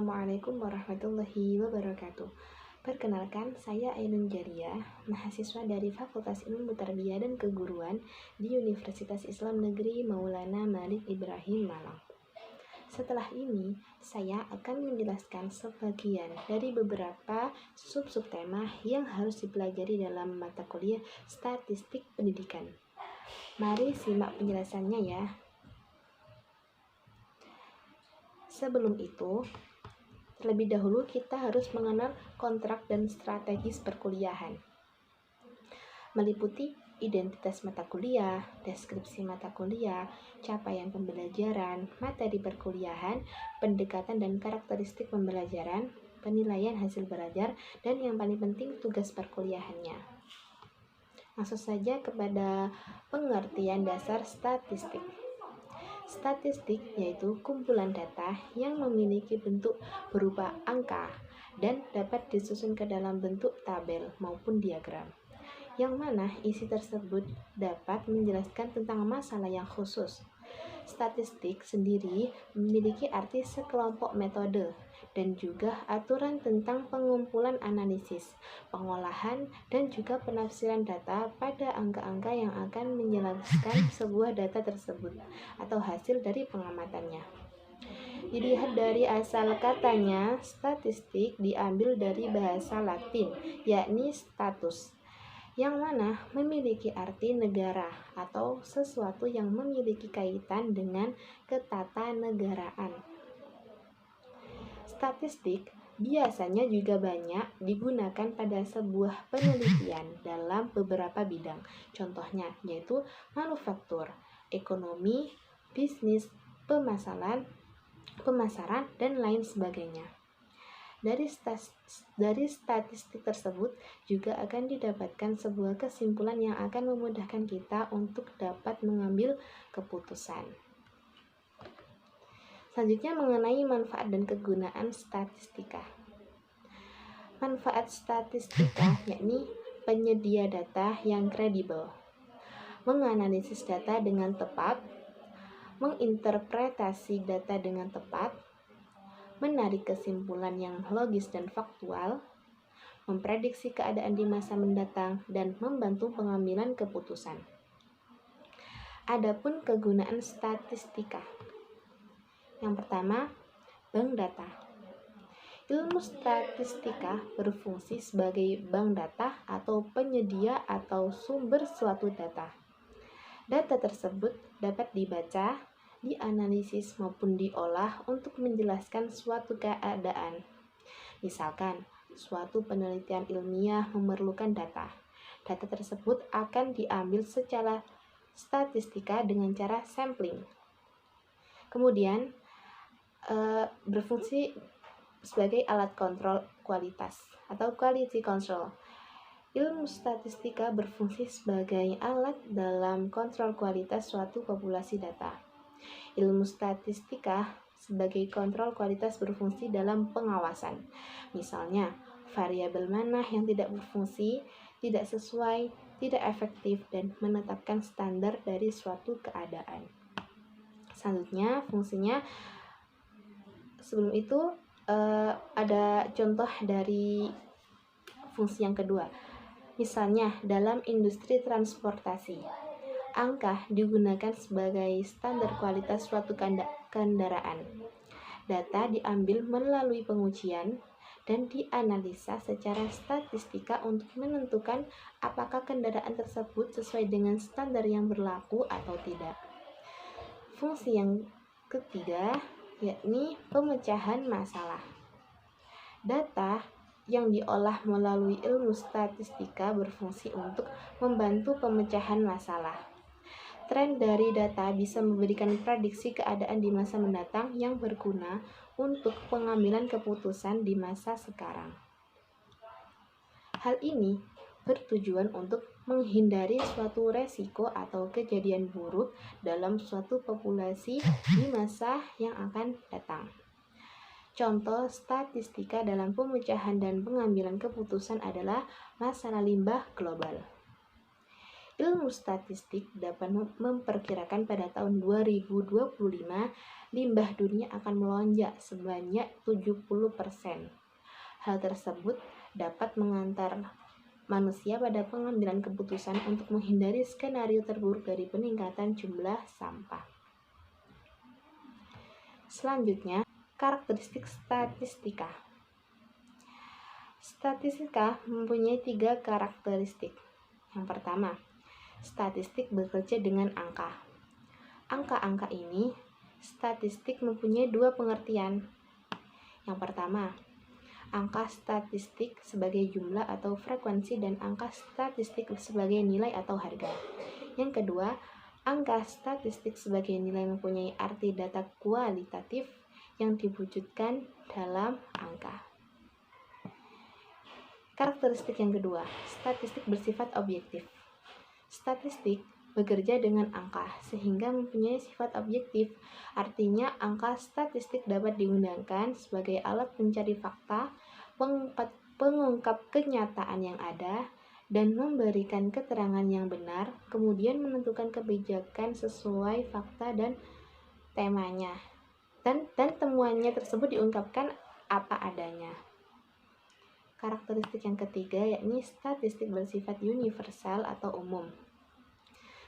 Assalamualaikum warahmatullahi wabarakatuh. Perkenalkan, saya Ainun Jariah, mahasiswa dari Fakultas Ilmu Tarbiyah dan Keguruan di Universitas Islam Negeri Maulana Malik Ibrahim Malang. Setelah ini, saya akan menjelaskan sebagian dari beberapa sub-tema yang harus dipelajari dalam mata kuliah Statistik Pendidikan. Mari simak penjelasannya ya. Sebelum itu, terlebih dahulu kita harus mengenal kontrak dan strategis perkuliahan. Meliputi identitas mata kuliah, deskripsi mata kuliah, capaian pembelajaran, materi perkuliahan, pendekatan dan karakteristik pembelajaran, penilaian hasil belajar, dan yang paling penting tugas perkuliahannya. Langsung saja kepada pengertian dasar statistik. Statistik yaitu kumpulan data yang memiliki bentuk berupa angka dan dapat disusun ke dalam bentuk tabel maupun diagram, yang mana isi tersebut dapat menjelaskan tentang masalah yang khusus. Statistik sendiri memiliki arti sekelompok metode dan juga aturan tentang pengumpulan analisis, pengolahan, dan juga penafsiran data pada angka-angka yang akan menjelaskan sebuah data tersebut atau hasil dari pengamatannya. Dilihat dari asal katanya, statistik diambil dari bahasa Latin, yakni status, yang mana memiliki arti negara atau sesuatu yang memiliki kaitan dengan ketatanegaraan. Statistik biasanya juga banyak digunakan pada sebuah penelitian dalam beberapa bidang. Contohnya yaitu manufaktur, ekonomi, bisnis, pemasaran, dan lain sebagainya. Dari statistik tersebut juga akan didapatkan sebuah kesimpulan yang akan memudahkan kita untuk dapat mengambil keputusan. Selanjutnya mengenai manfaat dan kegunaan statistika. Manfaat statistika yakni penyedia data yang kredibel, menganalisis data dengan tepat, menginterpretasi data dengan tepat, menarik kesimpulan yang logis dan faktual, memprediksi keadaan di masa mendatang, dan membantu pengambilan keputusan. Adapun kegunaan statistika. Yang pertama, bank data. Ilmu statistika berfungsi sebagai bank data atau penyedia atau sumber suatu data. Data tersebut dapat dibaca, dianalisis maupun diolah untuk menjelaskan suatu keadaan. Misalkan, suatu penelitian ilmiah memerlukan data. Data tersebut akan diambil secara statistika dengan cara sampling. Kemudian, berfungsi sebagai alat kontrol kualitas atau quality control. Ilmu statistika berfungsi sebagai alat dalam kontrol kualitas suatu populasi data. Ilmu statistika sebagai kontrol kualitas berfungsi dalam pengawasan. Misalnya, variabel mana yang tidak berfungsi, tidak sesuai, tidak efektif, dan menetapkan standar dari suatu keadaan. Selanjutnya, fungsinya sebelum itu ada contoh dari fungsi yang kedua. Misalnya dalam industri transportasi, angka digunakan sebagai standar kualitas suatu kendaraan. Data diambil melalui pengujian dan dianalisa secara statistika untuk menentukan apakah kendaraan tersebut sesuai dengan standar yang berlaku atau tidak. Fungsi yang ketiga yakni pemecahan masalah. Data yang diolah melalui ilmu statistika berfungsi untuk membantu pemecahan masalah. Tren dari data bisa memberikan prediksi keadaan di masa mendatang yang berguna untuk pengambilan keputusan di masa sekarang. Hal ini bertujuan untuk menghindari suatu resiko atau kejadian buruk dalam suatu populasi di masa yang akan datang. Contoh statistika dalam pemecahan dan pengambilan keputusan adalah masalah limbah global. Ilmu statistik dapat memperkirakan pada tahun 2025 limbah dunia akan melonjak sebanyak 70%. Hal tersebut dapat mengantar manusia pada pengambilan keputusan untuk menghindari skenario terburuk dari peningkatan jumlah sampah. Selanjutnya, karakteristik statistika. Statistika mempunyai 3 karakteristik. Yang pertama, statistik bekerja dengan angka. Angka-angka ini, statistik mempunyai 2 pengertian. Yang pertama, angka statistik sebagai jumlah atau frekuensi dan angka statistik sebagai nilai atau harga. Yang kedua, angka statistik sebagai nilai mempunyai arti data kualitatif yang diwujudkan dalam angka. Karakteristik yang kedua, statistik bersifat objektif. Statistik bekerja dengan angka sehingga mempunyai sifat objektif. Artinya, angka statistik dapat digunakan sebagai alat pencari fakta, pengungkap kenyataan yang ada, dan memberikan keterangan yang benar, kemudian menentukan kebijakan sesuai fakta dan temanya. Dan temuannya tersebut diungkapkan apa adanya. Karakteristik yang ketiga yakni statistik bersifat universal atau umum.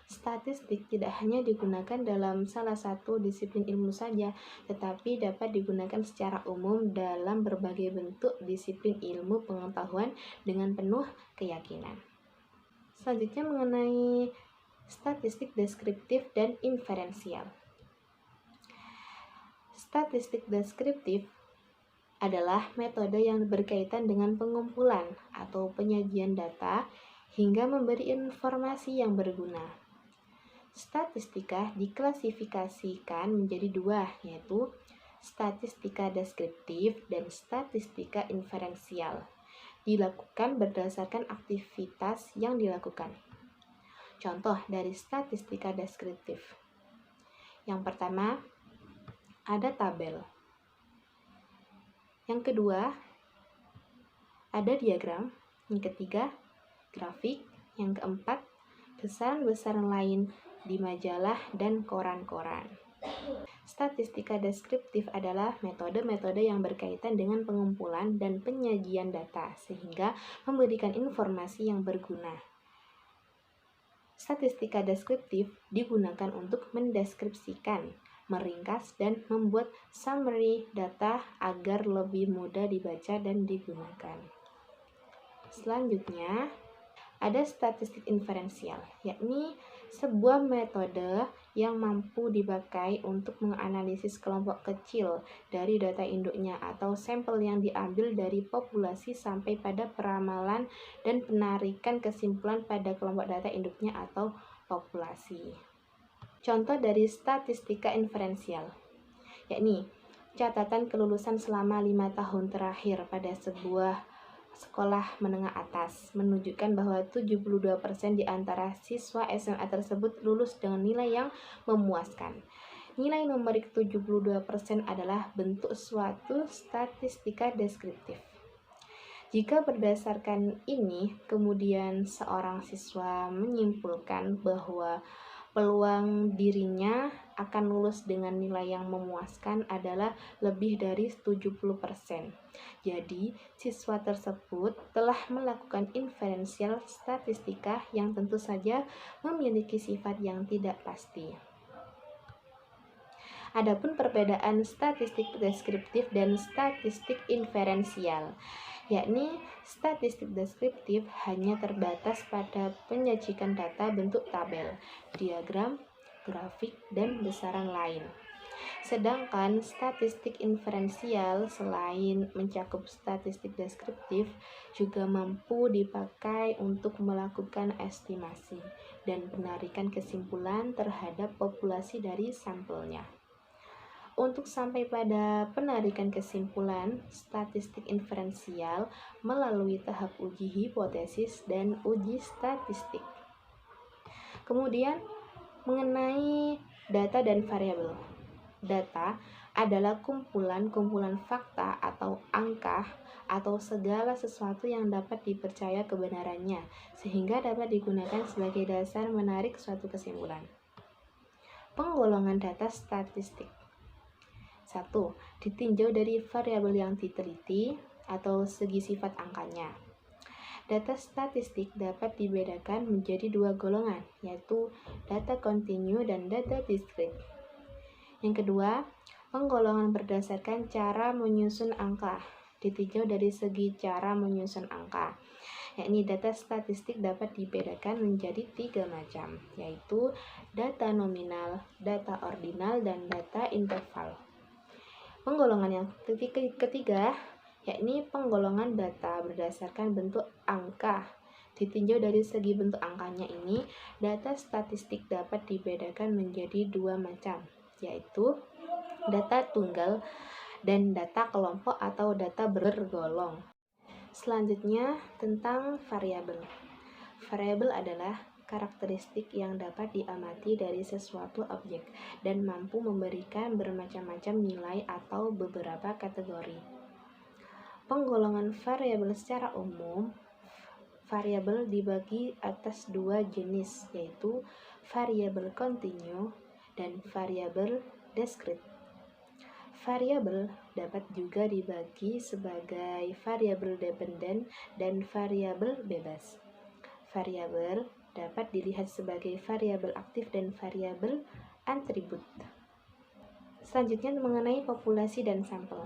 Statistik tidak hanya digunakan dalam salah satu disiplin ilmu saja, tetapi dapat digunakan secara umum dalam berbagai bentuk disiplin ilmu pengetahuan dengan penuh keyakinan. Selanjutnya mengenai statistik deskriptif dan inferensial. Statistik deskriptif adalah metode yang berkaitan dengan pengumpulan atau penyajian data hingga memberi informasi yang berguna. Statistika diklasifikasikan menjadi 2, yaitu statistika deskriptif dan statistika inferensial. Dilakukan berdasarkan aktivitas yang dilakukan. Contoh dari statistika deskriptif. Yang pertama, ada tabel. Yang kedua, ada diagram. Yang ketiga, grafik. Yang keempat, besaran-besaran lain di majalah dan koran-koran. Statistika deskriptif adalah metode-metode yang berkaitan dengan pengumpulan dan penyajian data sehingga memberikan informasi yang berguna. Statistika deskriptif digunakan untuk mendeskripsikan, meringkas, dan membuat summary data agar lebih mudah dibaca dan digunakan. Selanjutnya, ada statistik inferensial, yakni sebuah metode yang mampu dipakai untuk menganalisis kelompok kecil dari data induknya atau sampel yang diambil dari populasi sampai pada peramalan dan penarikan kesimpulan pada kelompok data induknya atau populasi. Contoh dari statistika inferensial, yakni catatan kelulusan selama 5 tahun terakhir pada sebuah sekolah menengah atas menunjukkan bahwa 72% di antara siswa SMA tersebut lulus dengan nilai yang memuaskan. Nilai numerik 72% adalah bentuk suatu statistika deskriptif. Jika berdasarkan ini, kemudian seorang siswa menyimpulkan bahwa peluang dirinya akan lulus dengan nilai yang memuaskan adalah lebih dari 70%. Jadi, siswa tersebut telah melakukan inferensial statistika yang tentu saja memiliki sifat yang tidak pasti. Adapun perbedaan statistik deskriptif dan statistik inferensial, yakni statistik deskriptif hanya terbatas pada penyajikan data bentuk tabel, diagram, grafik, dan besaran lain. Sedangkan statistik inferensial selain mencakup statistik deskriptif juga mampu dipakai untuk melakukan estimasi dan penarikan kesimpulan terhadap populasi dari sampelnya. Untuk sampai pada penarikan kesimpulan, statistik inferensial melalui tahap uji hipotesis dan uji statistik. Kemudian, mengenai data dan variabel. Data adalah kumpulan fakta atau angka atau segala sesuatu yang dapat dipercaya kebenarannya, sehingga dapat digunakan sebagai dasar menarik suatu kesimpulan. Penggolongan data statistik. 1. Ditinjau dari variabel yang diteliti atau segi sifat angkanya. Data statistik dapat dibedakan menjadi dua golongan, yaitu data kontinu dan data discrete. Yang kedua, penggolongan berdasarkan cara menyusun angka, ditinjau dari segi cara menyusun angka. Yakni data statistik dapat dibedakan menjadi 3 macam, yaitu data nominal, data ordinal, dan data interval. Penggolongan yang ketiga, yakni penggolongan data berdasarkan bentuk angka. Ditinjau dari segi bentuk angkanya ini, data statistik dapat dibedakan menjadi 2 macam, yaitu data tunggal dan data kelompok atau data bergolong. Selanjutnya, tentang variabel. Variabel adalah karakteristik yang dapat diamati dari sesuatu objek dan mampu memberikan bermacam-macam nilai atau beberapa kategori. Penggolongan variabel secara umum, variabel dibagi atas 2 jenis, yaitu variabel kontinu dan variabel discrete. Variabel dapat juga dibagi sebagai variabel dependen dan variabel bebas. Variabel dapat dilihat sebagai variabel aktif dan variabel atribut. Selanjutnya mengenai populasi dan sampel.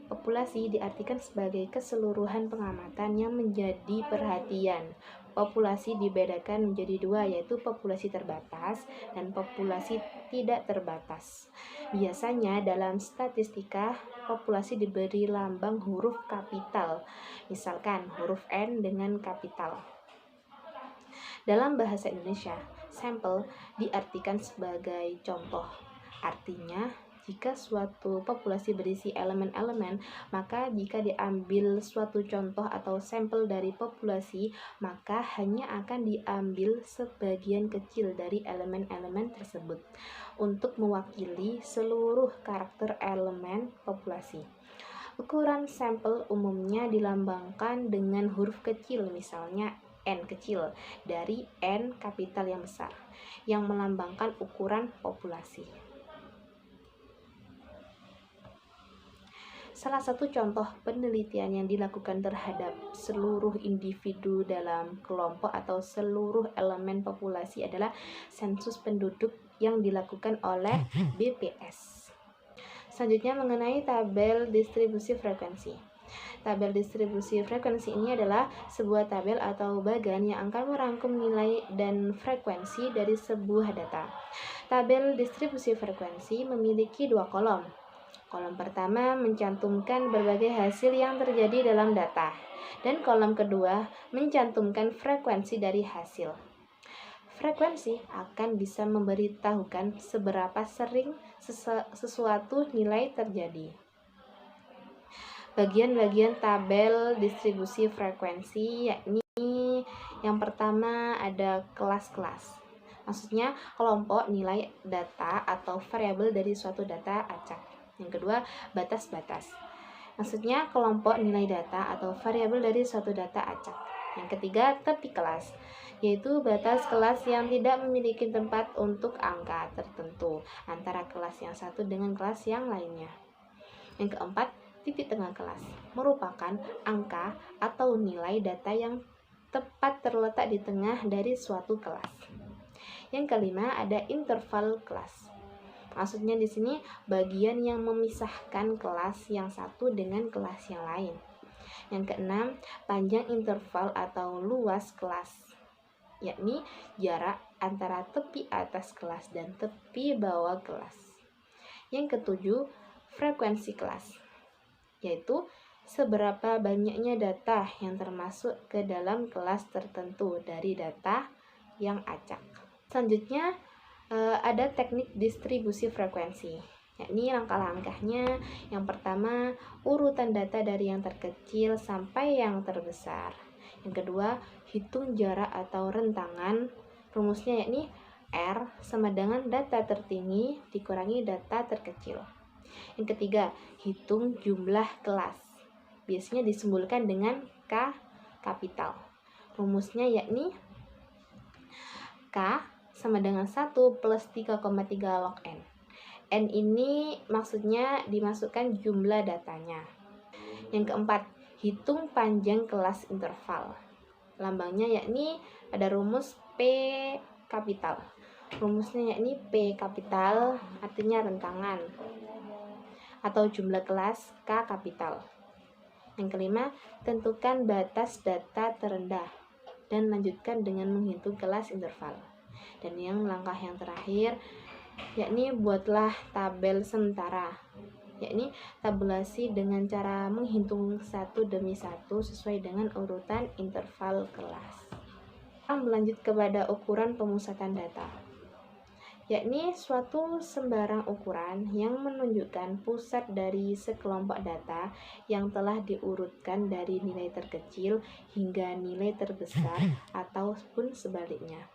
Populasi diartikan sebagai keseluruhan pengamatan yang menjadi perhatian. Populasi dibedakan menjadi 2, yaitu populasi terbatas dan populasi tidak terbatas. Biasanya dalam statistika, populasi diberi lambang huruf kapital, misalkan huruf N dengan kapital. Dalam bahasa Indonesia, sampel diartikan sebagai contoh. Artinya, jika suatu populasi berisi elemen-elemen, maka jika diambil suatu contoh atau sampel dari populasi, maka hanya akan diambil sebagian kecil dari elemen-elemen tersebut untuk mewakili seluruh karakter elemen populasi. Ukuran sampel umumnya dilambangkan dengan huruf kecil, misalnya N kecil, dari N kapital yang besar, yang melambangkan ukuran populasi. Salah satu contoh penelitian yang dilakukan terhadap seluruh individu dalam kelompok atau seluruh elemen populasi adalah sensus penduduk yang dilakukan oleh BPS. Selanjutnya mengenai tabel distribusi frekuensi. Tabel distribusi frekuensi ini adalah sebuah tabel atau bagan yang akan merangkum nilai dan frekuensi dari sebuah data. Tabel distribusi frekuensi memiliki 2 kolom. Kolom pertama mencantumkan berbagai hasil yang terjadi dalam data, dan kolom kedua mencantumkan frekuensi dari hasil. Frekuensi akan bisa memberitahukan seberapa sering sesuatu nilai terjadi. Bagian-bagian tabel distribusi frekuensi yakni yang pertama ada kelas-kelas. Maksudnya kelompok nilai data atau variabel dari suatu data acak. Yang kedua, batas-batas. Maksudnya kelompok nilai data atau variabel dari suatu data acak. Yang ketiga, tepi kelas, yaitu batas kelas yang tidak memiliki tempat untuk angka tertentu antara kelas yang satu dengan kelas yang lainnya. Yang keempat, titik tengah kelas, merupakan angka atau nilai data yang tepat terletak di tengah dari suatu kelas. Yang kelima, ada interval kelas. Maksudnya di sini bagian yang memisahkan kelas yang satu dengan kelas yang lain. Yang keenam, panjang interval atau luas kelas, yakni jarak antara tepi atas kelas dan tepi bawah kelas. Yang ketujuh, frekuensi kelas, yaitu seberapa banyaknya data yang termasuk ke dalam kelas tertentu dari data yang acak. Selanjutnya, ada teknik distribusi frekuensi, yakni langkah-langkahnya. Yang pertama, urutan data dari yang terkecil sampai yang terbesar. Yang kedua, hitung jarak atau rentangan. Rumusnya yakni R sama dengan data tertinggi dikurangi data terkecil. Yang ketiga, hitung jumlah kelas. biasanya disimbolkan dengan K kapital. Rumusnya yakni K sama dengan 1 plus 3,3 log N. N ini maksudnya dimasukkan jumlah datanya. Yang keempat, hitung panjang kelas interval. Lambangnya yakni ada rumus P kapital. Rumusnya yakni P kapital artinya rentangan atau jumlah kelas K kapital. Yang kelima, tentukan batas data terendah dan lanjutkan dengan menghitung kelas interval. Dan yang langkah yang terakhir yakni buatlah tabel sementara, yakni tabulasi dengan cara menghitung satu demi satu sesuai dengan urutan interval kelas. Lanjut kepada ukuran pemusatan data, yakni suatu sembarang ukuran yang menunjukkan pusat dari sekelompok data yang telah diurutkan dari nilai terkecil hingga nilai terbesar ataupun sebaliknya.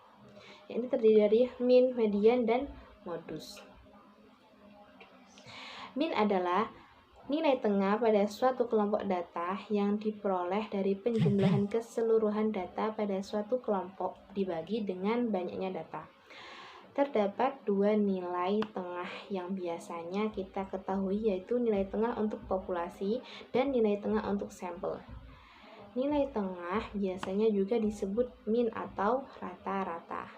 Ini terdiri dari min, median, dan modus. Min adalah nilai tengah pada suatu kelompok data yang diperoleh dari penjumlahan keseluruhan data pada suatu kelompok dibagi dengan banyaknya data. Terdapat dua nilai tengah yang biasanya kita ketahui, yaitu nilai tengah untuk populasi dan nilai tengah untuk sampel. Nilai tengah biasanya juga disebut min atau rata-rata.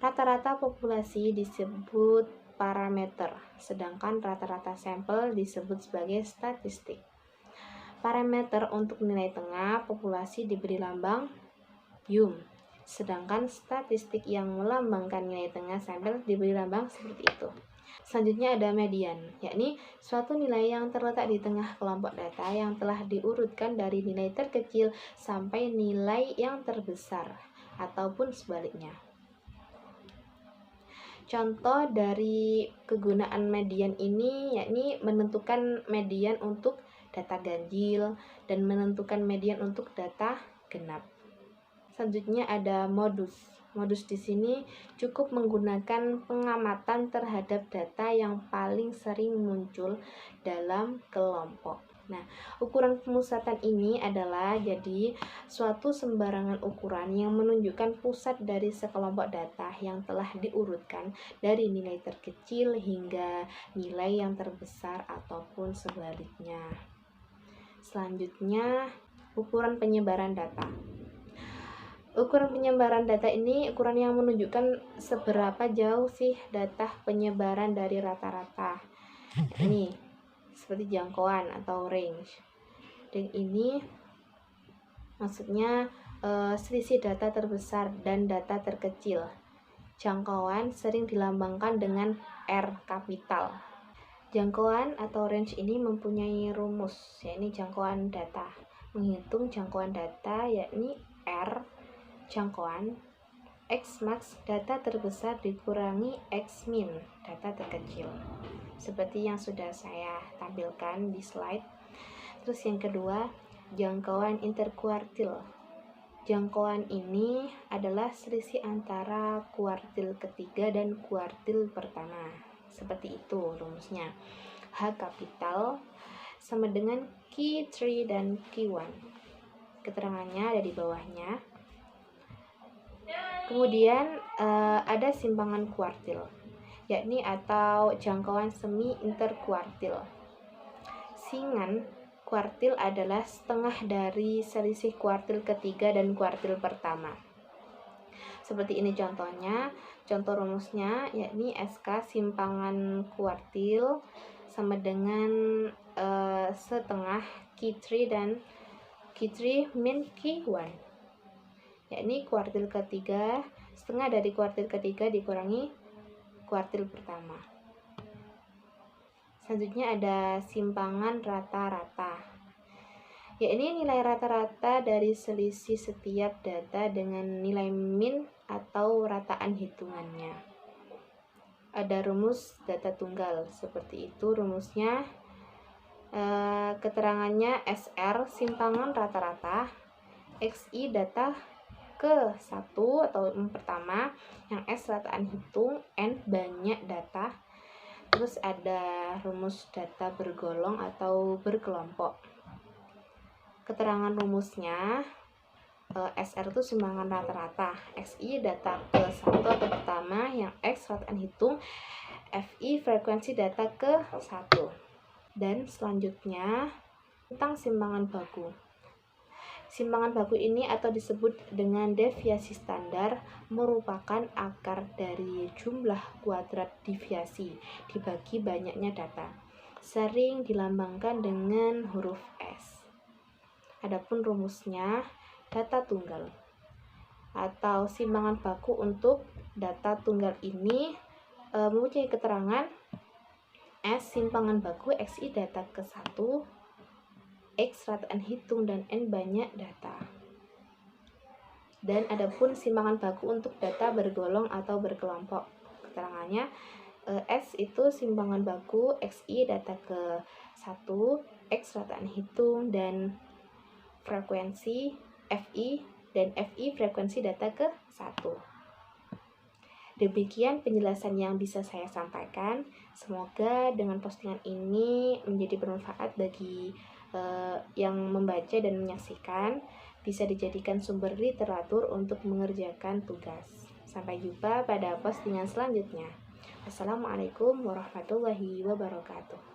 Rata-rata populasi disebut parameter, sedangkan rata-rata sampel disebut sebagai statistik. Parameter untuk nilai tengah populasi diberi lambang yum, sedangkan statistik yang melambangkan nilai tengah sampel diberi lambang seperti itu. Selanjutnya ada median, yakni suatu nilai yang terletak di tengah kelompok data yang telah diurutkan dari nilai terkecil sampai nilai yang terbesar ataupun sebaliknya. Contoh dari kegunaan median ini yakni menentukan median untuk data ganjil dan menentukan median untuk data genap. Selanjutnya ada modus. Modus di sini cukup menggunakan pengamatan terhadap data yang paling sering muncul dalam kelompok. Nah, ukuran pemusatan ini adalah jadi suatu sembarangan ukuran yang menunjukkan pusat dari sekelompok data yang telah diurutkan dari nilai terkecil hingga nilai yang terbesar ataupun sebaliknya. Selanjutnya, ukuran penyebaran data. Ukuran penyebaran data ini ukuran yang menunjukkan seberapa jauh sih data penyebaran dari rata-rata. Ini seperti jangkauan atau range. Dan ini maksudnya selisih data terbesar dan data terkecil. Jangkauan sering dilambangkan dengan R kapital. Jangkauan atau range ini mempunyai rumus, yakni jangkauan data. Menghitung jangkauan data yakni R jangkauan X max data terbesar dikurangi X min data terkecil, seperti yang sudah saya tampilkan di slide. Terus yang kedua, jangkauan interkuartil. Jangkauan ini adalah selisih antara kuartil ketiga dan kuartil pertama. Seperti itu rumusnya. H kapital sama dengan Q3 dan Q1. Keterangannya ada di bawahnya. Kemudian ada simpangan kuartil, yakni atau jangkauan semi interkuartil. Singan kuartil adalah setengah dari selisih kuartil ketiga dan kuartil pertama. Seperti ini contohnya. Contoh rumusnya yakni SK simpangan kuartil sama dengan setengah Q3 dan Q3 min Q1, yakni kuartil ketiga, setengah dari kuartil ketiga dikurangi kuartil pertama. Selanjutnya ada simpangan rata-rata, yakni nilai rata-rata dari selisih setiap data dengan nilai min atau rataan hitungannya. Ada rumus data tunggal, seperti itu rumusnya. Keterangannya SR simpangan rata-rata, XI data ke 1 atau pertama, yang S rataan hitung, N banyak data, Terus ada rumus data bergolong atau berkelompok. Keterangan rumusnya, SR itu simbangan rata-rata, XI data ke 1 atau pertama, yang X rata hitung, FI frekuensi data ke 1. Dan selanjutnya tentang simbangan baku. Simbangan baku ini atau disebut dengan deviasi standar merupakan akar dari jumlah kuadrat deviasi dibagi banyaknya data. Sering dilambangkan dengan huruf S. Adapun rumusnya, data tunggal atau simbangan baku untuk data tunggal ini mempunyai keterangan S simpangan baku XI data ke 1, X rataan hitung, dan N banyak data. Dan adapun simbangan baku untuk data bergolong atau berkelompok, keterangannya S itu simbangan baku XI data ke 1, X rataan hitung, dan frekuensi FI, dan FI frekuensi data ke 1. Demikian penjelasan yang bisa saya sampaikan. Semoga dengan postingan ini menjadi bermanfaat bagi yang membaca dan menyaksikan, bisa dijadikan sumber literatur untuk mengerjakan tugas. Sampai jumpa pada postingan selanjutnya. Assalamualaikum warahmatullahi wabarakatuh.